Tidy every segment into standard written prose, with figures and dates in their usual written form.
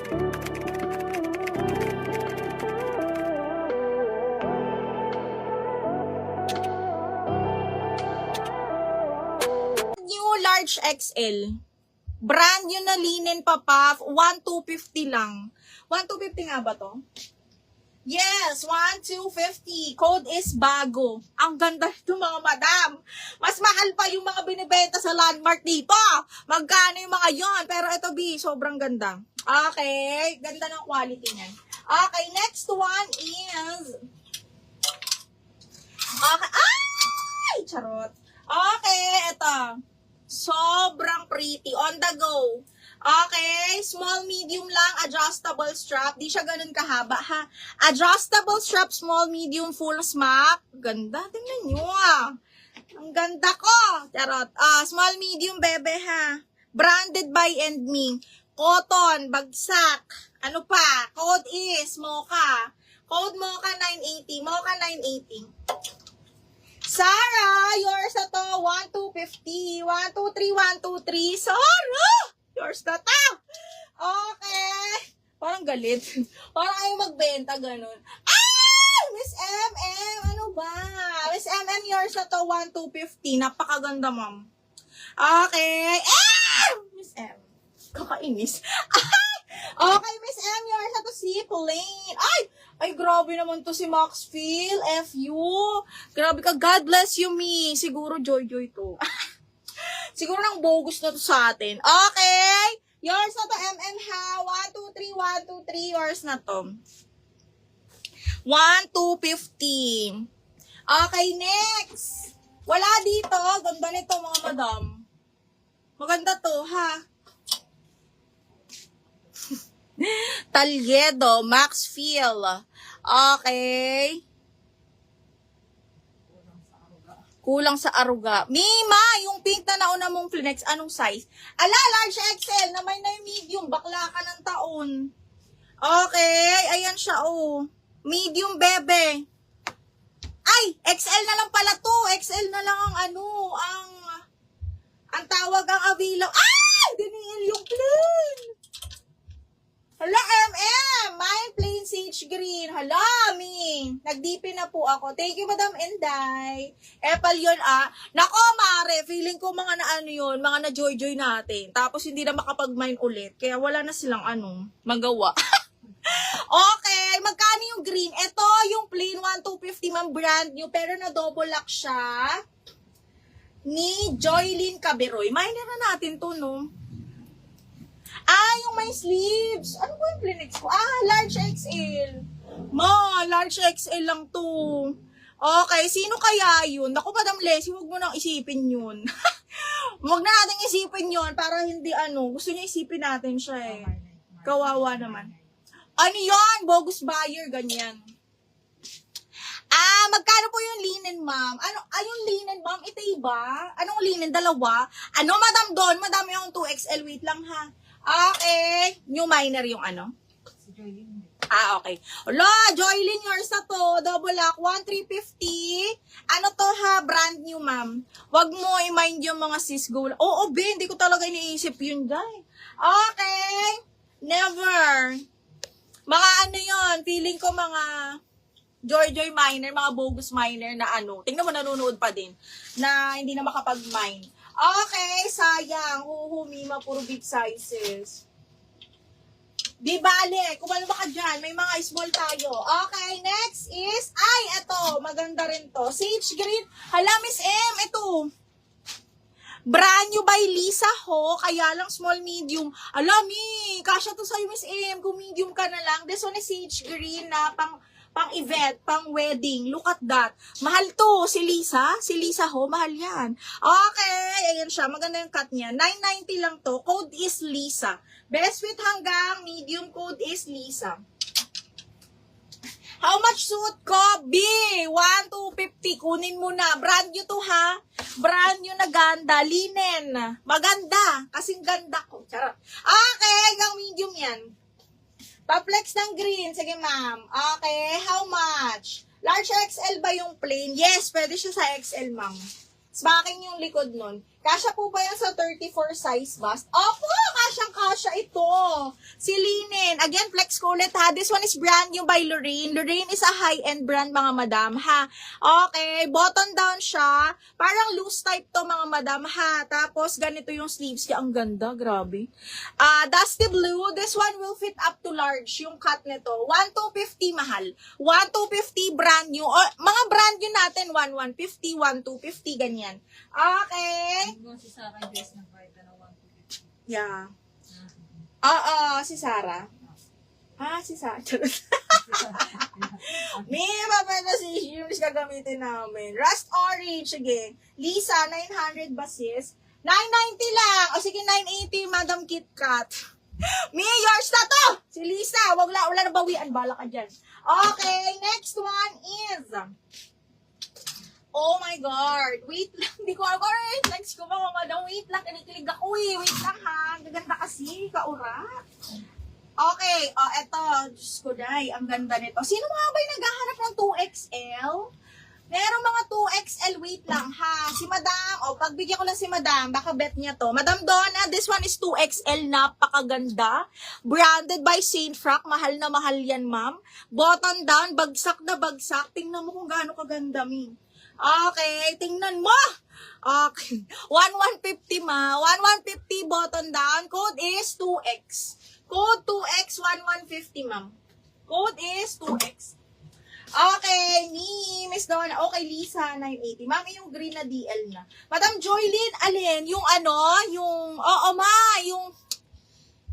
New large XL. Brand new na linen pa, Puff. 1,250 lang. 1,250 nga ba to? Yes, 1,250. Code is bago. Ang ganda nito, mga madam. Mas mahal pa yung mga binibenta sa Landmark dito. Magkano yung mga yon? Pero ito, B, sobrang ganda. Okay, ganda ng quality niyan. Okay, next one is... Okay, ay! Charot. Okay, ito. Sobrang pretty. On the go. Okay, small, medium lang, adjustable strap. Di siya ganun kahaba, ha? Adjustable strap, small, medium, full smock. Ganda, tingnan nyo, ah. Ang ganda ko. Charot. Small, medium, bebe, ha? Branded by and me. Cotton, bagsak. Ano pa? Code is Mocha. Code Mocha 980. Mocha 980. Sarah, yours na to. 1,250. 123, 123. Sarah! Yours na to. Okay. Parang galit. Parang ayaw magbenta, ganun. Ah! Miss MM, ano ba? Miss MM, yours na to. 1,250. Napakaganda, ma'am. Okay. Ah! Miss M. Kakainis. Okay, Miss M, yours na to. Si Plain. Ay, grabe naman to si Maxfield. FU. Grabe ka. God bless you, me. Siguro joy-joy to. Siguro nang bogus na to sa atin. Okay. Yours na to, MM ha. 123, 123. Yours na to. 1,250. Okay, next. Wala dito. Ganda nito, mga madam. Maganda to, ha. Talyedo, Maxfield. Okay. Kulang sa aruga. Mima, yung pink na nauna mong Flenex, anong size? Ala, large XL, na may na yung medium, bakla ka ng taon. Okay, ayan siya, oh. Medium, bebe. Ay, XL na lang pala to. XL na lang ang ang tawag ang available. Ay, diniil yung plain. Hala, MM! Mine plain sage green. Hala, mi. Nagdipin na po ako. Thank you, Madam Enday. Apple yun, ah. Nako, Mare. Feeling ko mga na yun, mga na joy-joy natin. Tapos hindi na makapag-mine ulit. Kaya wala na silang magawa. Okay, magkano yung green? Ito, yung plain 1,250 man brand new. Pero na double lock siya. Ni Joylyn Caberoy. Miner na natin to, no? Yung may sleeves. Ano ba yung Plinix ko? Large XL. Large XL lang to. Okay, sino kaya yun? Naku, Madam Leslie, huwag mo nang isipin yun. Huwag na natin isipin yun para hindi gusto niya isipin natin siya eh. Kawawa naman. Ano yun? Bogus buyer, ganyan. Magkano po yung linen, ma'am? Yung linen, ma'am, ito iba? Anong linen? Dalawa? Madam Don? Madam yung 2XL. Wait lang, ha? Okay. New minor yung Si Joylyn. Okay. Hala, Joylyn, yours na to. Double lock, 1,350. Ano to, ha? Brand new, ma'am. Wag mo i-mind yung mga sis go. Oo, Ben, hindi ko talaga iniisip yun, guys. Okay. Never. Mga yun, feeling ko mga joy-joy miner, mga bogus miner na tingnan mo, nanonood pa din, na hindi na makapag-mine. Okay, sayang. Mima, puro big sizes. Di bale, kumano ba ka dyan? May mga small tayo. Okay, next is, eto, maganda rin to. Sage green. Hala, Miss M, ito. Brand new by Lisa Ho, kaya lang small, medium. Alami, kasya to sa'yo, Miss M. Kung medium ka na lang. This one is sage green na pang-event, pang-wedding. Look at that. Mahal to. Si Lisa Ho, mahal yan. Okay, ayan siya. Maganda yung cut niya. 990 lang to. Code is Lisa. Best fit hanggang medium, code is Lisa. How much suit ko? B, 1,250. Kunin mo na. Brand new to, ha? Brand new na ganda. Linen. Maganda. Kasing ganda ko. Charot. Okay, hanggang medium yan. Pa-flex ng green. Sige, ma'am. Okay, how much? Large XL ba yung plain? Yes, pwede siya sa XL, ma'am. Smacking yung likod nun. Kasya po ba yan sa 34 size bust? Opo, kasyang-kasya. siya ito. Si Linen. Again, flex ko ulit ha. This one is brand new by Lorraine. Lorraine is a high-end brand mga madam ha. Okay, button down siya. Parang loose type to mga madam ha. Tapos ganito yung sleeves niya. Ang ganda, grabe. Dusty blue. This one will fit up to large. Yung cut nito. 1,250 mahal. 1,250 brand new. O, mga brand new natin. 1,150, 1,250 ganyan. Okay. Si Sarah dress ng kahit na 150. Yeah. Oo, si Sarah. Si Sarah. May papala si yung gagamitin namin. Rust orange, sige. Lisa, 900 basis. 990 lang. O sige, 980, Madam Kit Kat. Me, yours na to. Si Lisa, wala na bawian. Bala ka dyan. Okay, next one is... Oh my God. Wait lang. Hindi ko alam. Alright, next ko mga madam. Wait lang. Kinikilig ako eh. Wait lang ha. Gaganda kasi. Kaurat. Okay. Eto. Diyos ko, day. Ang ganda nito. Sino mga ba yung naghahanap ng 2XL? Meron mga 2XL. Wait lang ha. Si madam. Pagbigyan ko lang si madam. Baka bet niya to. Madam Donna, this one is 2XL. Napakaganda. Branded by Saint Frank. Mahal na mahal yan, ma'am. Button down. Bagsak na bagsak. Tingnan mo kung gaano kaganda, mi. Okay, tingnan mo. Okay. 1,150 ma. 1,150 button down. Code is 2X. Code 2X 1,150 ma'am. Code is 2X. Okay, ni Miss Donna. Okay, Lisa 980. Ma'am, yung green na DL na. Madam Joylyn, alin? Yung yung yung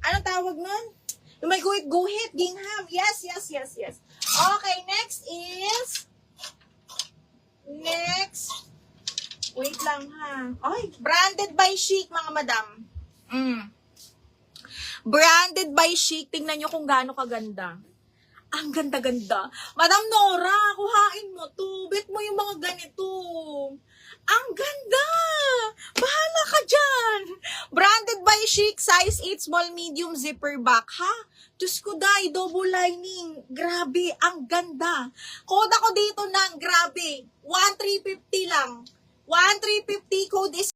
anong tawag nun? Yung may guhit, gingham. Yes. Okay, next is wait lang ha. Ay, branded by Chic, mga madam. Branded by Chic. Tingnan nyo kung gaano kaganda. Ang ganda-ganda. Madam Nora, kuhain mo to. Bet mo yung mga ganito. Ang ganda! Bahala ka dyan! Branded by Chic, size 8, small, medium, zipper back. Ha? Diyos ko, day, double lining. Grabe, ang ganda. Code ako dito ng grabe. 1,350 lang. 1,350 code is